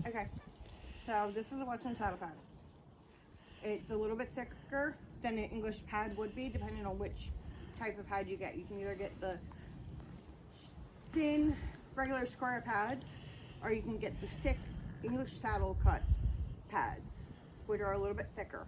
Okay, so this is a Western saddle pad. It's a little bit thicker than an English pad would be, depending on which type of pad you get. You can either get the thin, regular square pads, or you can get the thick English saddle cut pads, which are a little bit thicker.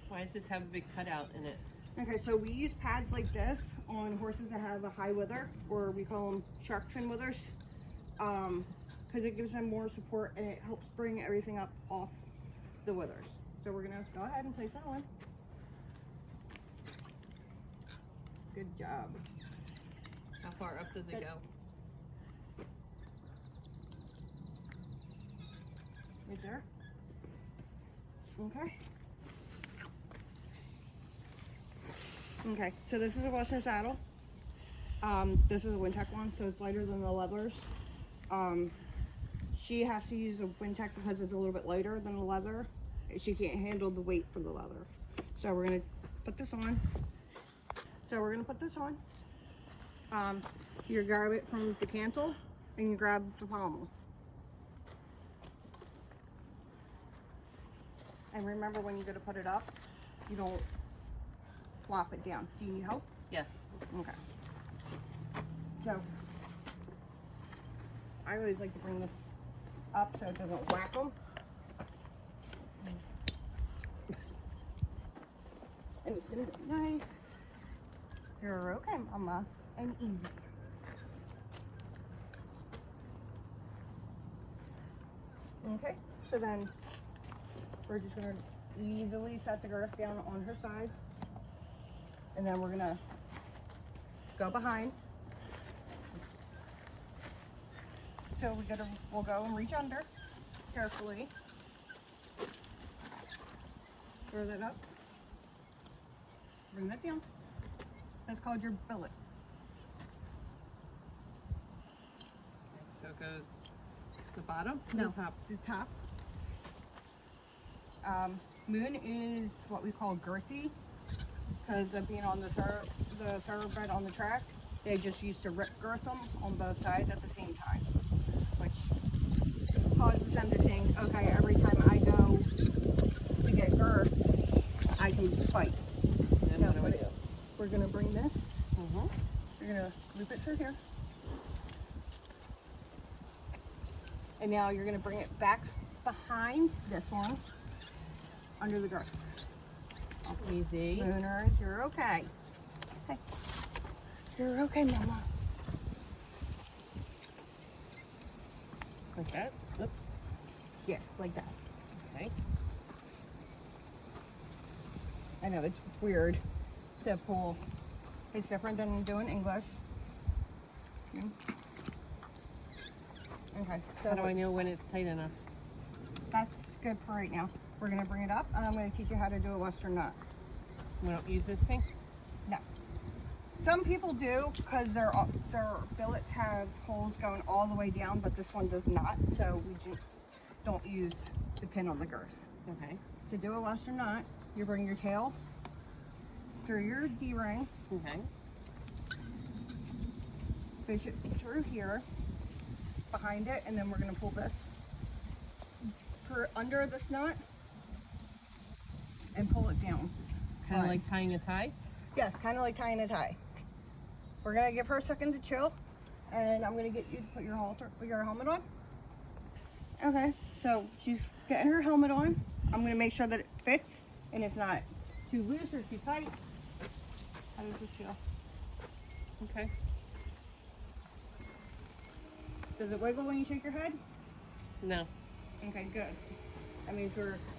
Why does this have a big cutout in it? Okay, so we use pads like this on horses that have a high wither, or we call them shark fin withers, because it gives them more support and it helps bring everything up off the withers. So we're gonna go ahead and place that on. Good job. How far up does it go? Right there. Okay. Okay, so this is a Western saddle. This is a Wintec one, so it's lighter than the leathers. She has to use a Wintec because it's a little bit lighter than the leather. She can't handle the weight for the leather. So we're gonna put this on. You grab it from the cantle and you grab the pommel. And remember, when you go to put it up, you don't flop it down. Do you need help? Yes. Okay. So, I always like to bring this up so it doesn't whack them. And it's gonna be nice. You're okay, Mama, and easy. Okay, so then we're just gonna easily set the girth down on her side. And then we're gonna go behind. So we'll go and reach under carefully. Throw that up. Bring that down. That's called your billet. So it goes the bottom? No, The top. the top. Moon is what we call girthy, because of being on the thoroughbred on the track. They just used to rip girth them on both sides at the same time, which causes them to think, okay, every time I go to get girth, I can fight. And what do I do? We're gonna bring this. We're gonna loop it through here. And now you're gonna bring it back behind this one, under the girth. Easy. Mooners, you're okay. Hey. You're okay, Mama. Like that? Oops. Yeah, like that. Okay. I know, it's weird to pull. It's different than doing English. Okay, so How do I know when it's tight enough? that's good for right now. We're gonna bring it up and I'm gonna teach you how to do a Western knot. We don't use this thing? No. Some people do because their billets have holes going all the way down, but this one does not, so we don't use the pin on the girth. Okay. To do a Western knot, you bring your tail through your D-ring, Okay. fish it through here, behind it, and then we're going to pull this under this knot and pull it down. Kind of like tying a tie? Yes, kind of like tying a tie. We're going to give her a second to chill, and I'm going to get you to put your helmet on. Okay, so she's getting her helmet on. I'm going to make sure that it fits and it's not too loose or too tight. How does this feel? Okay. Does it wiggle when you shake your head? No. Okay, good. That means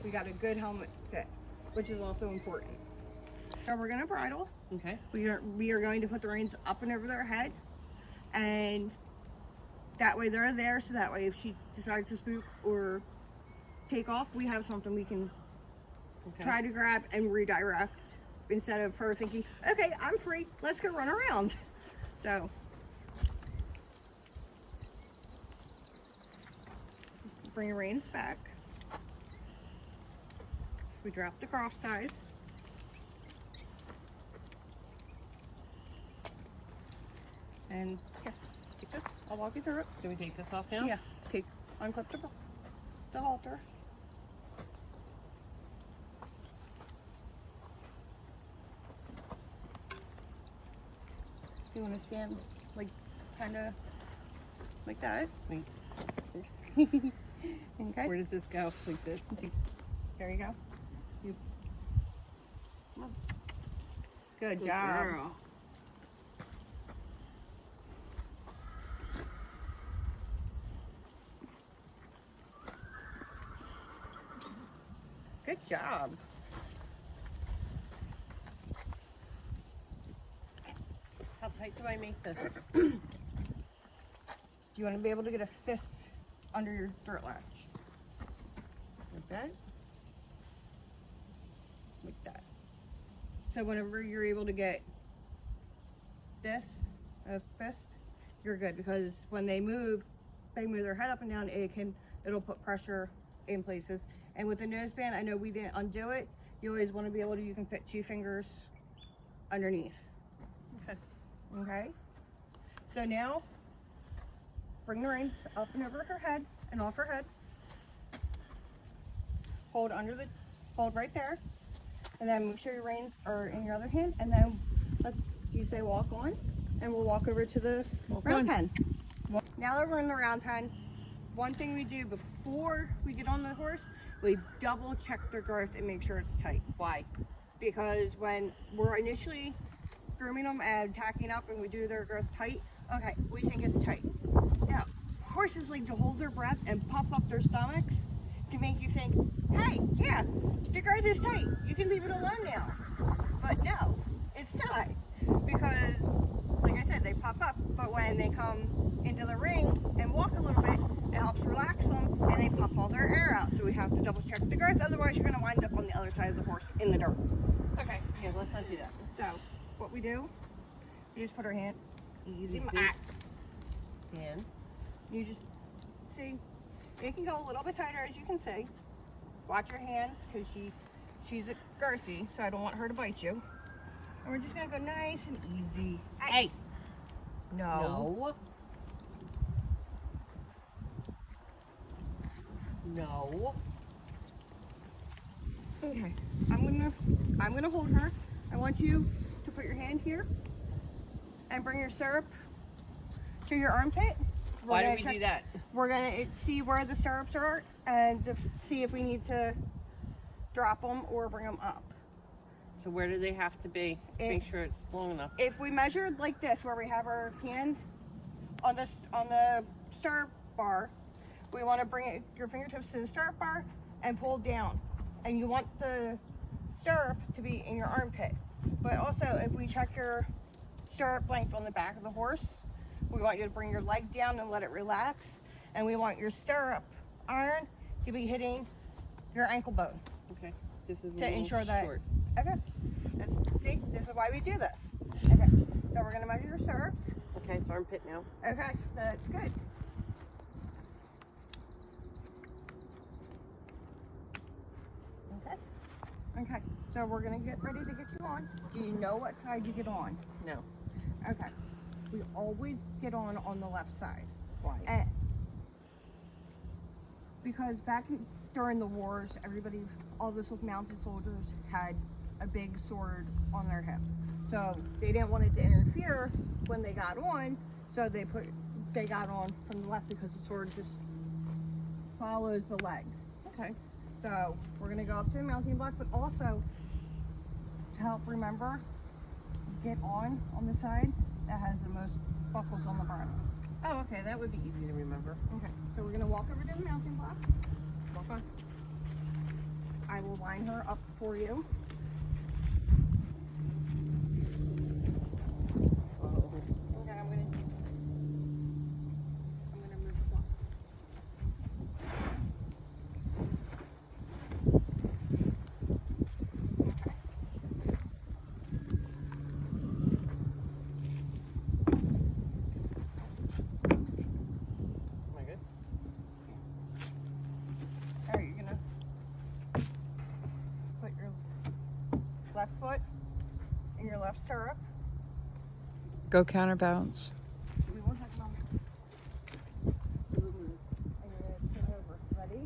we got a good helmet fit, which is also important. So we're gonna bridle. Okay. We are going to put the reins up and over their head, and that way they're there. So that way, if she decides to spook or take off, we have something we can try to grab and redirect instead of her thinking, "Okay, I'm free. Let's go run around." So. Bring your reins back. We drop the cross ties. And here, take this. I'll walk you through it. Do we take this off now? Yeah. Unclip the the halter. You want to stand like kind of like that. Wait, Okay. where does this go? Like this? There you go. You. Come on. Good job. Girl. Good job. How tight do I make this? Do you want to be able to get a fist under your throat latch? Like that? Like that. So whenever you're able to get this as fist, you're good, because when they move their head up and down, it'll put pressure in places. And with the noseband, I know we didn't undo it. You always want to be able to, you can fit 2 fingers underneath. Okay. Okay? So now, bring the reins up and over her head and off her head. Hold right there. And then make sure your reins are in your other hand. And then you say walk on. And we'll walk over to the round pen. Now that we're in the round pen, one thing we do before we get on the horse, we double check their girth and make sure it's tight. Why? Because when we're initially grooming them and tacking up and we do their girth tight, okay, we think it's tight. Now, horses like to hold their breath and puff up their stomachs to make you think, hey, yeah, the girth is tight. You can leave it alone now. But no, it's not. Because, like I said, they puff up, but when they come into the ring and walk a little bit, it helps relax them and they puff all their air out. So we have to double check the girth, otherwise you're gonna wind up on the other side of the horse in the dirt. Okay, yeah, let's not do that. So, what we do, you just put our hand easy. And You just see, it can go a little bit tighter, as you can see. Watch your hands, because she's a girthy, so I don't want her to bite you. And we're just gonna go nice and easy. hey, No. No. Okay. I'm gonna hold her. I want you to put your hand here and bring your stirrup to your armpit. Why do we do that? We're gonna see where the stirrups are and to see if we need to drop them or bring them up. So where do they have to be to make sure it's long enough? If we measured like this, where we have our hand on the stirrup bar, we want to bring your fingertips to the stirrup bar and pull down. And you want the stirrup to be in your armpit. But also, if we check your stirrup length on the back of the horse, we want you to bring your leg down and let it relax. And we want your stirrup iron to be hitting your ankle bone. Okay. This is a To little ensure that. short. Okay. See, this is why we do this. Okay. So we're gonna measure your stirrups. Okay, it's armpit now. Okay, that's good. Okay. Okay. So we're gonna get ready to get you on. Do you know what side you get on? No. Okay. We always get on the left side. Why? Because during the wars, all the mounted soldiers had a big sword on their hip. So they didn't want it to interfere when they got on, so they got on from the left because the sword just follows the leg. Okay. So we're gonna go up to the mounting block, but also to help remember, get on the side that has the most buckles on the bottom. Oh, okay. That would be easy to remember. Okay, so we're gonna walk over to the mounting block. Walk on. I will line her up for you. Okay, I'm gonna move the block. Okay. Am I good? All right, you're gonna put your left foot in your left stirrup. Go counterbalance. Give me 1 second, Mom. And you're gonna turn over. Ready?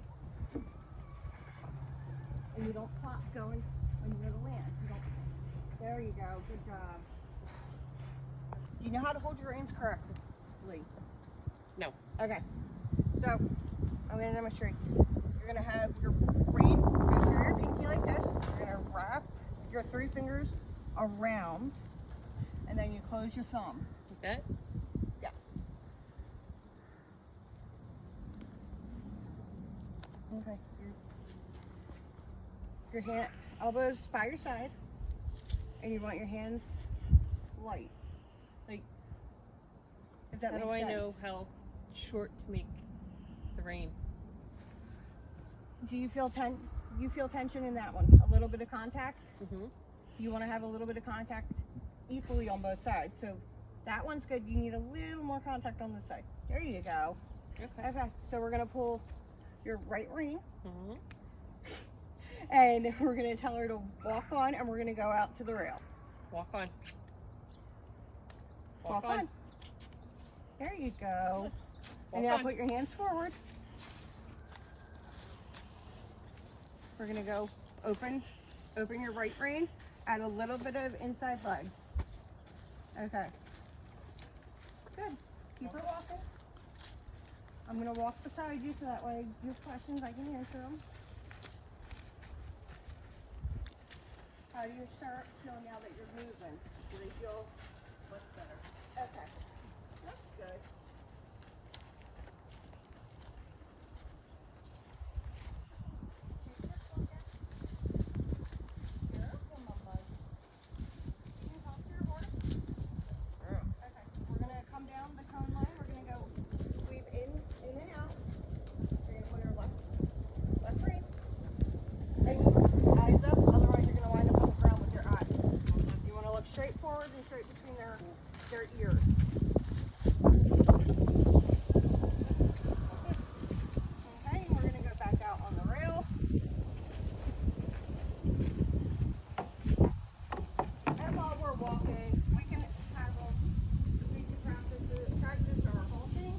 and you don't plop going when you go to land. You don't. There you go. Good job. Do you know how to hold your reins correctly? No. Okay. So I'm going to demonstrate. You're going to have your rein go through your pinky like this. You're going to wrap your 3 fingers around, and then you close your thumb. Like that? Yes. Okay. Your hand, elbows by your side, and you want your hands light. Like, if that How makes do I sense. know how short to make the rein? Do you feel you feel tension in that one? A little bit of contact? Mm-hmm. You want to have a little bit of contact equally on both sides. So that one's good. You need a little more contact on this side. There you go. Okay. Okay, so we're going to pull your right rein, Mm-hmm. and we're going to tell her to walk on, and we're going to go out to the rail. Walk on. Walk on. There you go. Walk And now on. put your hands forward. We're going to go open your right rein, add a little bit of inside leg. Okay. Good. Keep her walking. I'm going to walk beside you so that way your questions I can answer them. How do your stirrups feel now that you're moving? Do they feel Much better. okay? That's good. Okay, we're gonna come down the cone line. We're gonna go weave in and out. You're gonna put your left rein. And eyes up, otherwise you're gonna wind up on the ground with your eyes. You wanna look straight forward and straight between their ears. Okay, and we're gonna go back out on the rail. And while we're walking, we can have we can practice our halting.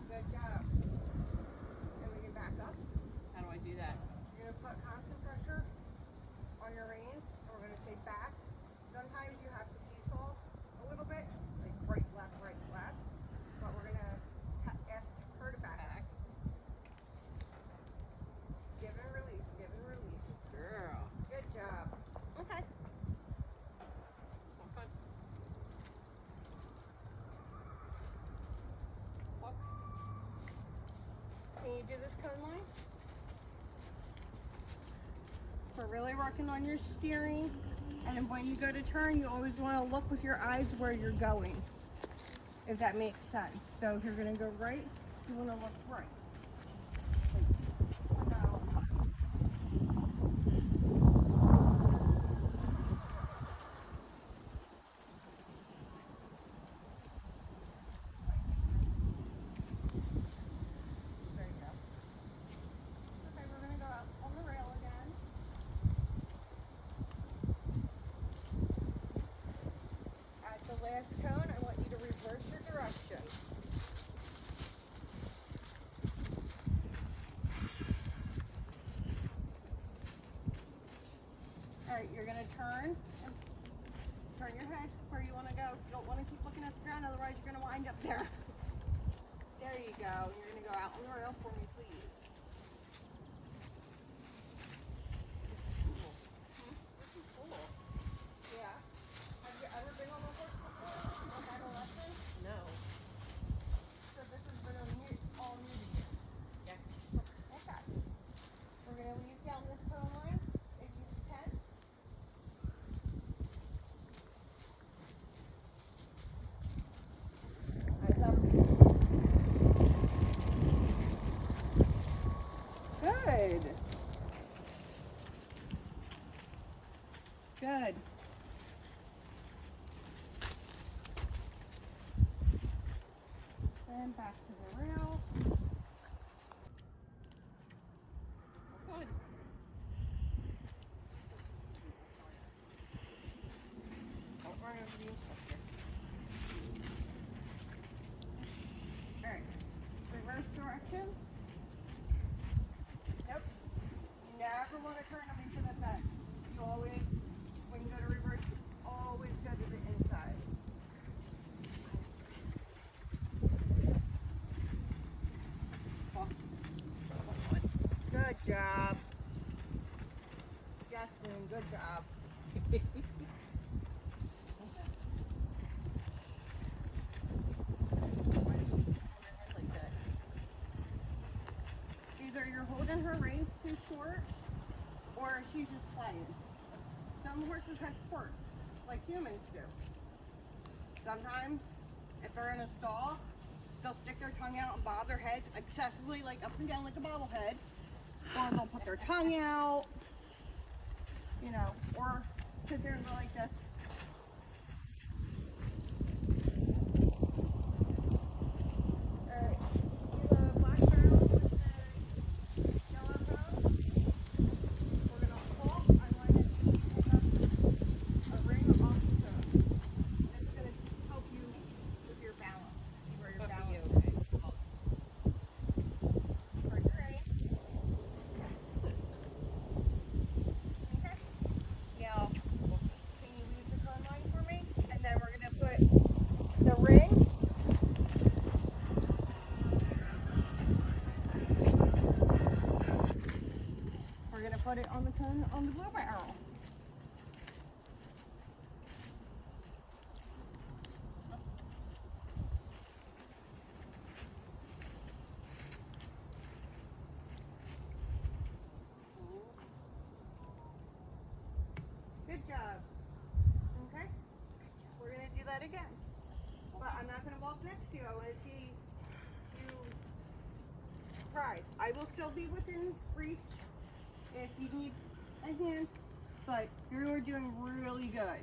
Good job. And we can back up. How do I do that? You're gonna put constant pressure on your reins. And we're gonna stay back. Sometimes you have to seesaw a little bit, like right, left, but we're gonna ask her to back. Give and release, give and release. Girl. Good job. Okay. Walk on. Walk. Can you do this cone line? We're really working on your steering, and when you go to turn, you always want to look with your eyes where you're going, if that makes sense. So if you're going to go right, you want to look right. There you go. Okay, we're going to go out on the rail again. At the last cone, I want you to reverse your direction. Alright, you're going to turn your head where you want to go. You don't want to keep looking at the ground, otherwise you're going to wind up there. There you go. You're going to go out on the rail for me, please. Yeah. Have you ever been on a horse before? Or had a lesson? No. So this has been all new to you. Yeah. Okay. We're going to leave down this cone line if you can. Eyes up. Good. Good. Then back to the rail. Walk on. Don't run over the instructor. Alright. Reverse direction. want to turn them into the fence. You always, when you go to reverse, you always go to the inside. Good job. Justin, good job. Either you're holding her reins too short, or she's just playing. Some horses have quirks, like humans do. Sometimes, if they're in a stall, they'll stick their tongue out and bob their head excessively, like up and down like a bobblehead. Or they'll put their tongue out, you know, or sit there and go like this. Alright, see the black barrel with the yellow bone? We're going to pull. I'm going to pick up a ring off the bone. It's going to help you with your balance. See where your balance is. For your aim. Okay. Now, can you use the cone line for me? And then we're going to put the ring. We're going to put it on the cone on the blue barrel. Good job. Okay? We're going to do that again. But I'm not going to walk next to you. I want to see you try. I will still be within reach if you need a hand, but you are doing really good.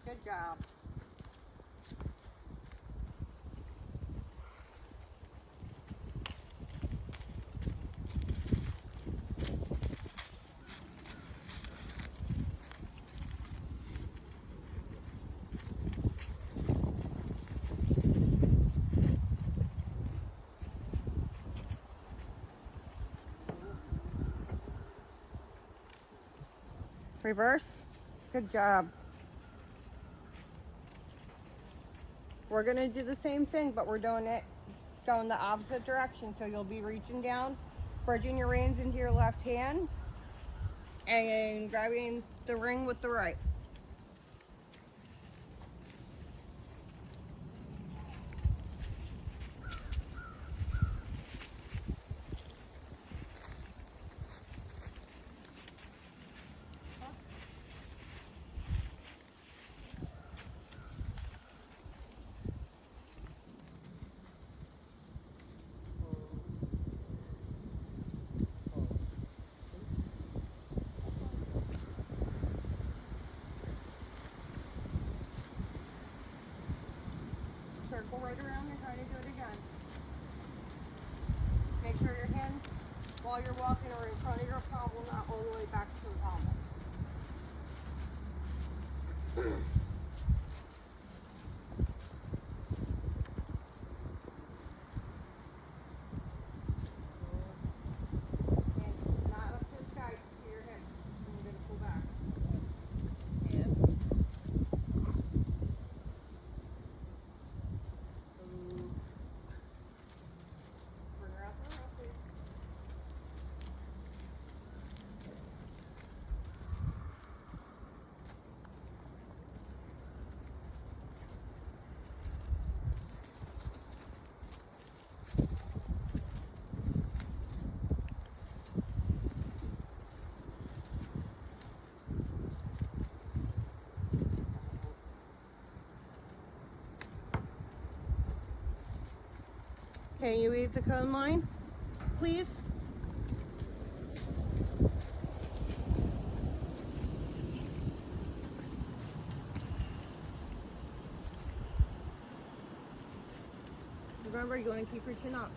Good job. Reverse. Good job. We're going to do the same thing, but we're doing it going the opposite direction. So you'll be reaching down, bridging your reins into your left hand, and grabbing the ring with the right. Circle right around and try to do it again. Make sure your hands, while you're walking, are in front of your pommel, not all the way back to the pommel. And not up to the sky, to your head. And you're going to pull back. Bring her out the rope, please. Can you weave the cone line, please? Remember, you want to keep your chin up.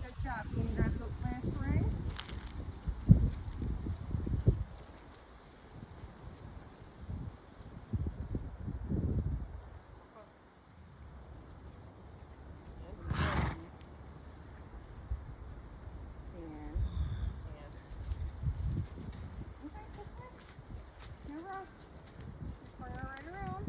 Good job. Can you grab the last ring? No rush. Turn her right around.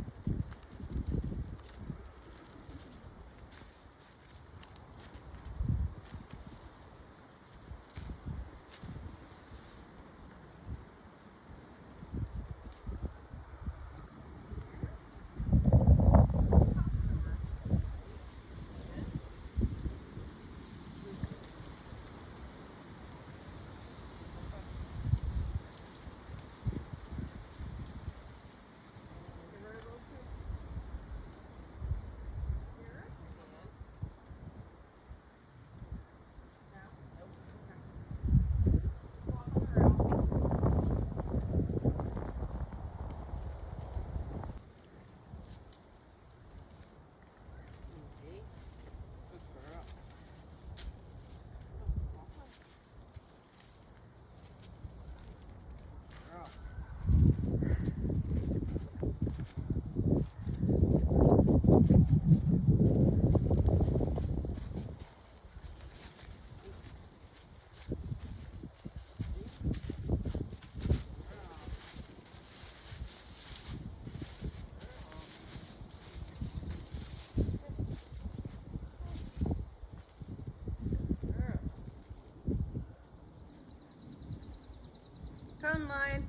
Turn line.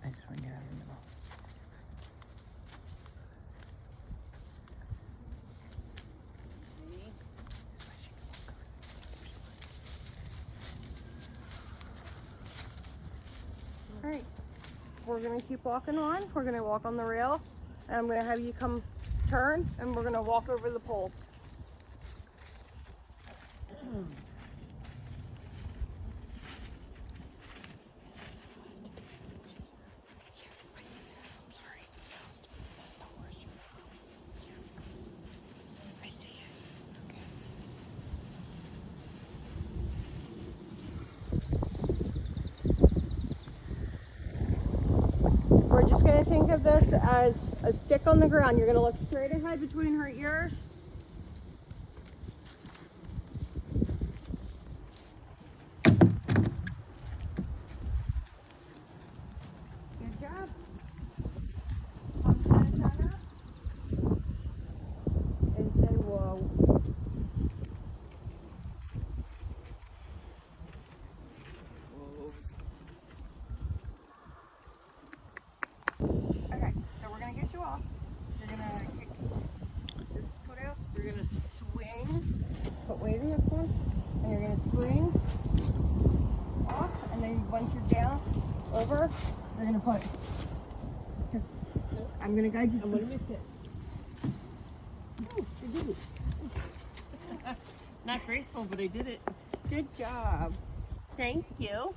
I just want to get out of the middle. All right. We're going to keep walking on. We're going to walk on the rail. And I'm going to have you come turn. And we're going to walk over the pole. We're just going to think of this as a stick on the ground. You're going to look straight ahead between her ears. Good job. Pump the antenna. And say whoa. Okay, so we're going to get you off. You're going to kick this foot out. You're going to swing. Put weight in this one. And you're going to swing off. And then once you're down, over, you're going to put. I'm going to guide you. I'm going to miss it. Oh, you did it. Not graceful, but I did it. Good job. Thank you.